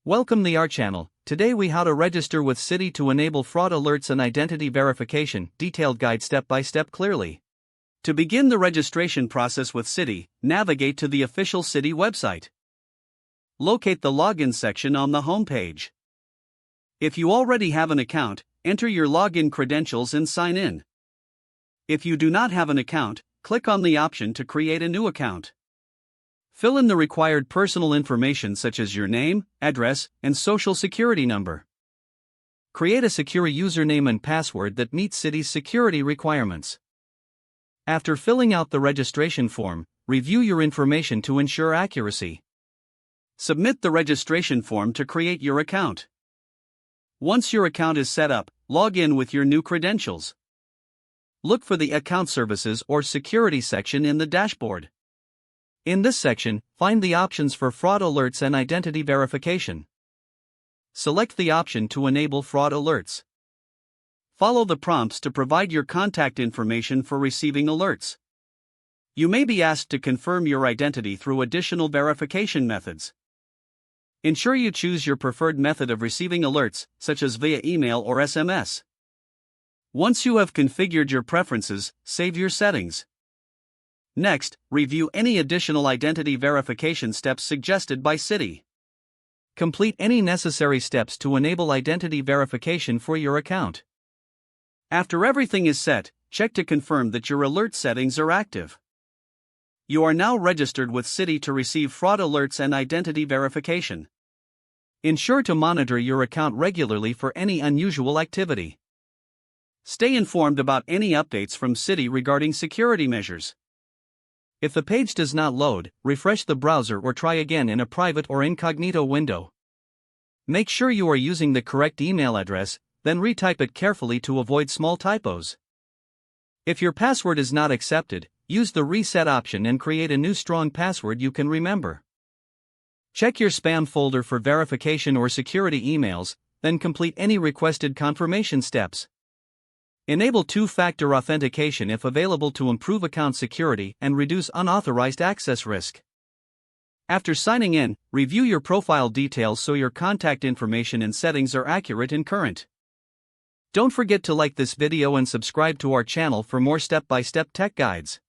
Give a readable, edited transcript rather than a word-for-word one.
Welcome to our channel. Today we how to register with Citi to enable fraud alerts and identity verification. Detailed guide step by step clearly. To begin the registration process with Citi, navigate to the official Citi website. Locate the login section on the home page. If you already have an account, enter your login credentials and sign in. If you do not have an account, click on the option to create a new account. Fill in the required personal information such as your name, address, and social security number. Create a secure username and password that meets Citi's security requirements. After filling out the registration form, review your information to ensure accuracy. Submit the registration form to create your account. Once your account is set up, log in with your new credentials. Look for the Account Services or Security section in the dashboard. In this section, find the options for fraud alerts and identity verification. Select the option to enable fraud alerts. Follow the prompts to provide your contact information for receiving alerts. You may be asked to confirm your identity through additional verification methods. Ensure you choose your preferred method of receiving alerts, such as via email or SMS. Once you have configured your preferences, save your settings. Next, review any additional identity verification steps suggested by Citi. Complete any necessary steps to enable identity verification for your account. After everything is set, check to confirm that your alert settings are active. You are now registered with Citi to receive fraud alerts and identity verification. Ensure to monitor your account regularly for any unusual activity. Stay informed about any updates from Citi regarding security measures. If the page does not load, refresh the browser or try again in a private or incognito window. Make sure you are using the correct email address, then retype it carefully to avoid small typos. If your password is not accepted, use the reset option and create a new strong password you can remember. Check your spam folder for verification or security emails, then complete any requested confirmation steps. Enable two-factor authentication if available to improve account security and reduce unauthorized access risk. After signing in, review your profile details so your contact information and settings are accurate and current. Don't forget to like this video and subscribe to our channel for more step-by-step tech guides.